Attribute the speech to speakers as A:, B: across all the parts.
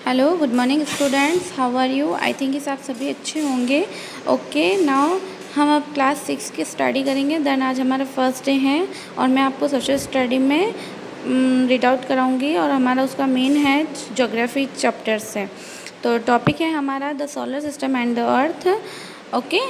A: Hello, good morning students, how are you? I think is आप सभी अच्छे होंगे। ओके, नाउ हम अब क्लास 6 की स्टडी करेंगे। देन आज हमारा फर्स्ट डे है और मैं आपको सोशल स्टडी में रीड आउट कराऊंगी और हमारा उसका मेन है ज्योग्राफी चैप्टर से। तो टॉपिक है हमारा the solar system and the earth. Okay,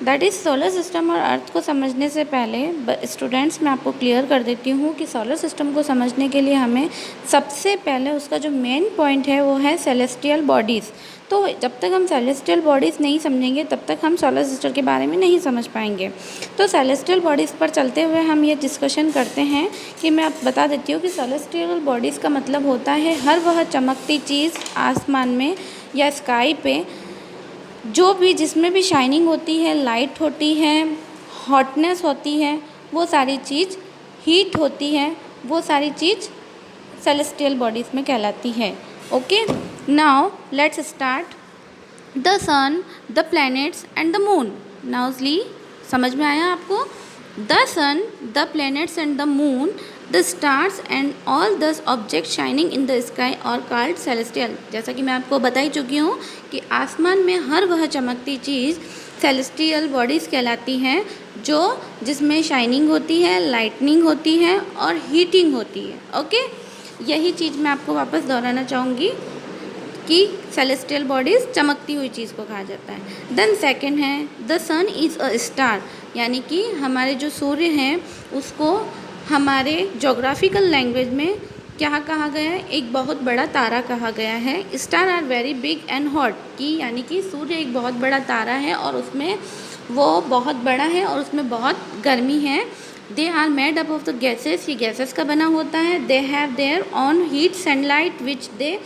A: that is solar system और अर्थ को समझने से पहले स्टूडेंट्स मैं आपको क्लियर कर देती हूँ कि सोलर सिस्टम को समझने के लिए हमें सबसे पहले उसका जो मेन पॉइंट है वो है सेलेस्टियल बॉडीज़। तो जब तक हम सेलेस्टियल बॉडीज़ नहीं समझेंगे तब तक हम सोलर सिस्टम के बारे में नहीं समझ पाएंगे। तो सेलेस्टियल बॉडीज़ पर चलते हुए हम ये डिस्कशन करते हैं कि मैं अब बता देती हूँ कि सेलेस्टियल बॉडीज़ का मतलब होता है हर वह चमकती चीज़ आसमान में या स्काई पे जो भी जिसमें भी शाइनिंग होती है, लाइट होती है, हॉटनेस होती है, वो सारी चीज़ हीट होती है, वो सारी चीज़ सेलेस्टियल बॉडीज़ में कहलाती है। Okay, now let's start. The sun, the planets and the moon. नाउजली समझ में आया आपको? The sun, the planets and the moon, the stars and all the object shining in the sky are called celestial. जैसा कि मैं आपको बता ही चुकी हूँ कि आसमान में हर वह चमकती चीज़ सेलेस्टियल बॉडीज़ कहलाती हैं जो जिसमें शाइनिंग होती है, लाइटनिंग होती है और हीटिंग होती है। ओके, यही चीज़ मैं आपको वापस दोहराना चाहूँगी कि सेलेस्टियल बॉडीज़ चमकती हुई चीज़ को कहा जाता है। देन सेकंड है the sun is a star, यानी कि हमारे जो सूर्य हैं उसको हमारे जोग्राफिकल लैंग्वेज में क्या कहा गया है? एक बहुत बड़ा तारा कहा गया है। Star are very big and hot, की यानी कि सूर्य एक बहुत बड़ा तारा है और उसमें वो बहुत बड़ा है और उसमें बहुत गर्मी है। They are made up of the gases, ये गैसेस का बना होता है। They have their own heat sunlight which they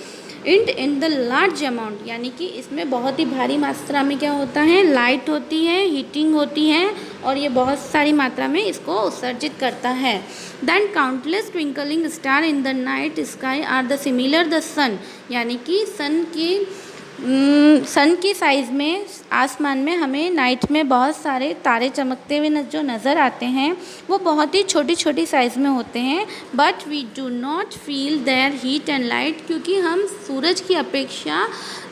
A: in the large amount, यानी कि इसमें बहुत ही भारी मात्रा में क्या होता है? लाइट होती है, हीटिंग होती है और ये बहुत सारी मात्रा में इसको उत्सर्जित करता है। Then countless twinkling star in the night sky are the similar the sun, यानी कि सन की साइज़ में आसमान में हमें नाइट में बहुत सारे तारे चमकते हुए जो नज़र आते हैं वो बहुत ही छोटी छोटी साइज़ में होते हैं। But we do not feel their heat and light, क्योंकि हम सूरज की अपेक्षा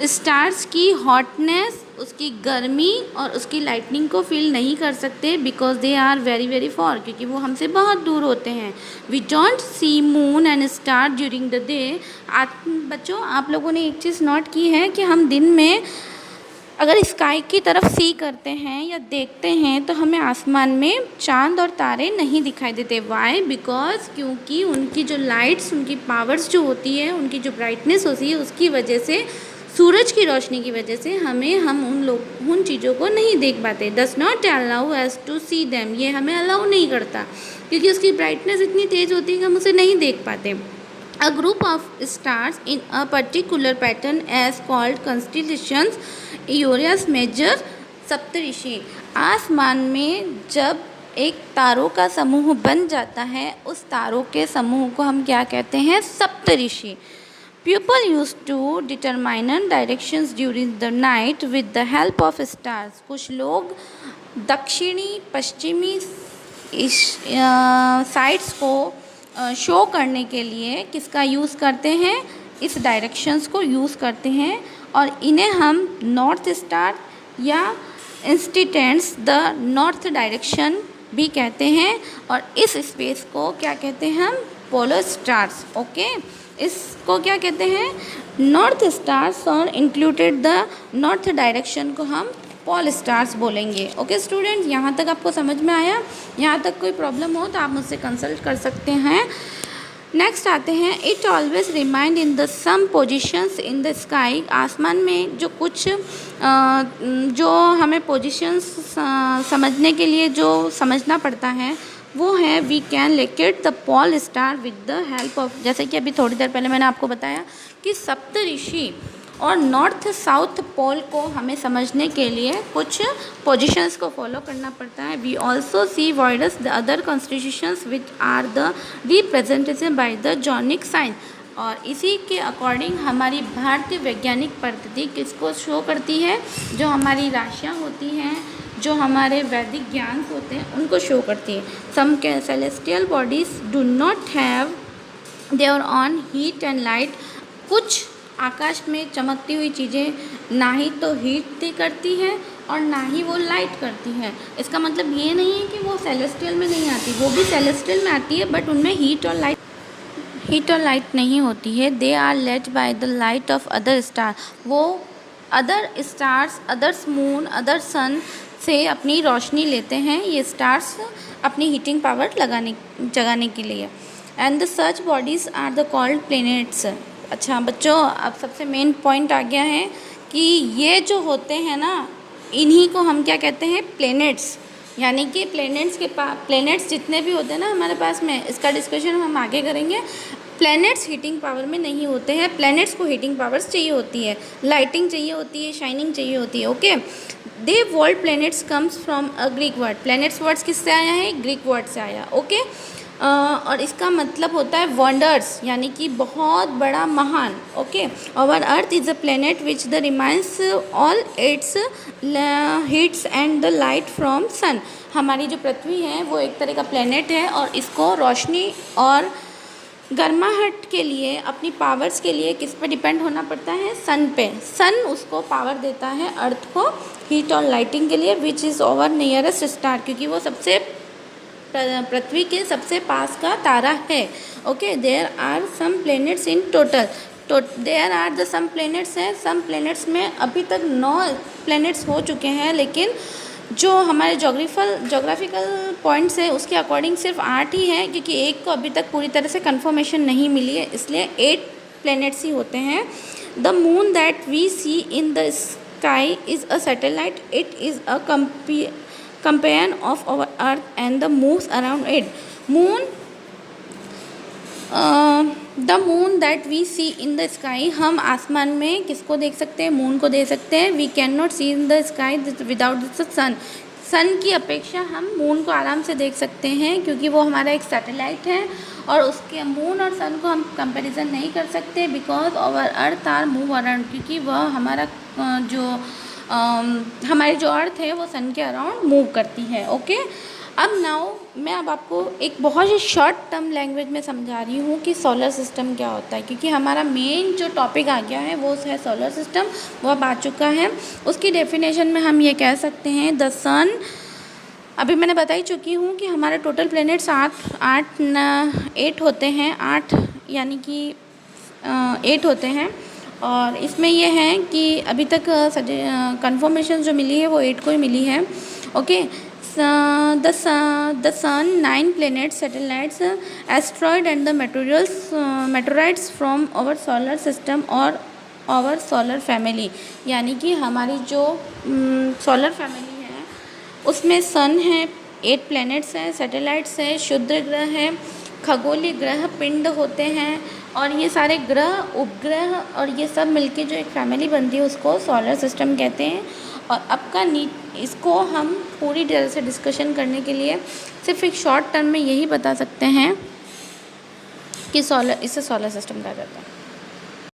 A: स्टार्स की हॉटनेस, उसकी गर्मी और उसकी लाइटनिंग को फील नहीं कर सकते because they are very very far, क्योंकि वो हमसे बहुत दूर होते हैं। We don't see moon and star during the day. बच्चों, आप लोगों ने एक चीज़ नोट की है कि हम दिन में अगर स्काई की तरफ सी करते हैं या देखते हैं तो हमें आसमान में चांद और तारे नहीं दिखाई देते। वाई? बिकॉज क्योंकि उनकी जो लाइट्स, उनकी पावर्स जो होती है, उनकी जो ब्राइटनेस होती है, उसकी वजह से, सूरज की रोशनी की वजह से हम उन चीज़ों को नहीं देख पाते। Does not allow us to see them, ये हमें अलाउ नहीं करता क्योंकि उसकी ब्राइटनेस इतनी तेज़ होती है कि हम उसे नहीं देख पाते। A group of stars in a particular pattern as called constellations Urias measure सप्तऋषि। आसमान में जब एक तारों का समूह बन जाता है उस तारों के समूह को हम क्या कहते हैं? सप्तऋषि। People used to determine directions during the night with the help of stars। कुछ लोग दक्षिणी पश्चिमी साइड्स को शो करने के लिए किसका यूज़ करते हैं? इस डायरेक्शंस को यूज़ करते हैं और इन्हें हम नॉर्थ स्टार या इंस्टिटेंट्स द नॉर्थ डायरेक्शन भी कहते हैं और इस स्पेस को क्या कहते हैं हम? Polar stars. ओके, इसको क्या कहते हैं? नॉर्थ स्टार्स और इंक्लूडेड द नॉर्थ डायरेक्शन को हम पोल स्टार्स बोलेंगे। ओके स्टूडेंट्स, यहाँ तक आपको समझ में आया? यहाँ तक कोई प्रॉब्लम हो तो आप मुझसे कंसल्ट कर सकते हैं। नेक्स्ट आते हैं, it always remind in the some positions in the sky. आसमान में जो कुछ जो हमें पोजिशंस समझने के लिए जो समझना पड़ता है वो है we can locate the pole star with the help of, जैसे कि अभी थोड़ी देर पहले मैंने आपको बताया कि सप्तऋषि और नॉर्थ साउथ पोल को हमें समझने के लिए कुछ पोजीशंस को फॉलो करना पड़ता है। We also see voids the other constitutions which are the representation by the जॉनिक साइन। और इसी के अकॉर्डिंग हमारी भारतीय वैज्ञानिक पद्धति किसको शो करती है? जो हमारी राशियाँ होती हैं, जो हमारे वैदिक ज्ञान होते हैं, उनको शो करती है। Some celestial bodies do not have their own heat and light. कुछ आकाश में चमकती हुई चीज़ें ना ही तो हीट करती है और ना ही वो लाइट करती है। इसका मतलब ये नहीं है कि वो सेलेस्टियल में नहीं आती, वो भी सेलेस्टियल में आती है, बट उनमें हीट और लाइट नहीं होती है। They are led by the light of other star. वो other stars, others moon, other sun से अपनी रोशनी लेते हैं ये स्टार्स अपनी हीटिंग पावर जगाने के लिए। And the such bodies are the called planets. अच्छा बच्चों, अब सबसे मेन पॉइंट आ गया है कि ये जो होते हैं ना, इन्हीं को हम क्या कहते हैं, प्लैनेट्स। यानी कि प्लैनेट्स जितने भी होते हैं ना हमारे पास में, इसका डिस्कशन हम आगे करेंगे। प्लैनेट्स हीटिंग पावर में नहीं होते हैं। प्लैनेट्स को हीटिंग पावर्स चाहिए होती है, लाइटिंग चाहिए होती है, शाइनिंग चाहिए होती है। Okay, they world planets comes from a Greek word. Planets words किससे आया है, ग्रीक वर्ड से आया। ओके, और इसका मतलब होता है वंडर्स, यानी कि बहुत बड़ा, महान। Okay, our earth is a planet which the remains all its heats and the light from sun. हमारी जो पृथ्वी है वो एक तरह का प्लैनेट है और इसको रोशनी और गर्माहट के लिए, अपनी पावर्स के लिए किस पे डिपेंड होना पड़ता है, सन पे। सन उसको पावर देता है अर्थ को हीट और लाइटिंग के लिए, which is over nearest star, क्योंकि वो सबसे पृथ्वी के सबसे पास का तारा है। Okay, there are some planets in total. There are the some planets हैं, सम प्लैनेट्स में अभी तक 9 प्लैनेट्स हो चुके हैं, लेकिन जो हमारे जोग्राफिकल पॉइंट्स है उसके अकॉर्डिंग सिर्फ 8 ही हैं, क्योंकि एक को अभी तक पूरी तरह से कंफर्मेशन नहीं मिली है, इसलिए 8 प्लैनेट्स ही होते हैं। The moon that we see in the sky is a satellite, it is a companion of our earth and the moves around it. The moon that we see in the sky, हम आसमान में किसको देख सकते हैं, moon को देख सकते हैं। We can not see in the sky without the sun. Sun की अपेक्षा हम मून को आराम से देख सकते हैं, क्योंकि वो हमारा एक सैटेलाइट है और उसके मून और सन को हम कंपैरिजन नहीं कर सकते, because our earth are move around, क्योंकि वह हमारा हमारी जो अर्थ है वो सन के अराउंड मूव करती है। ओके, अब मैं आपको एक बहुत ही शॉर्ट टर्म लैंग्वेज में समझा रही हूँ कि सोलर सिस्टम क्या होता है, क्योंकि हमारा मेन जो टॉपिक आ गया है वो है सोलर सिस्टम, वो अब आ चुका है। उसकी डेफिनेशन में हम ये कह सकते हैं, द सन, अभी मैंने बता ही चुकी हूँ कि हमारे टोटल प्लैनेट्स 8 होते हैं, 8 यानी कि 8 होते हैं। और इसमें ये है कि अभी तक कंफर्मेशन जो मिली है वो 8 को ही मिली है। Okay, the sun, 9 planets, satellites, asteroid and the meteorites from our solar system और आवर सोलर फैमिली। यानी कि हमारी जो सोलर फैमिली है उसमें सन है, 8 प्लैनेट्स हैं, सैटेलाइट्स हैं, क्षुद्र ग्रह है, खगोलीय ग्रह पिंड होते हैं, और ये सारे ग्रह, उपग्रह और ये सब मिलके जो एक फैमिली बनती है उसको सोलर सिस्टम कहते हैं। और अब का इसको हम पूरी तरह से डिस्कशन करने के लिए सिर्फ एक शॉर्ट टर्म में यही बता सकते हैं कि इसे सोलर सिस्टम कहा जाता है।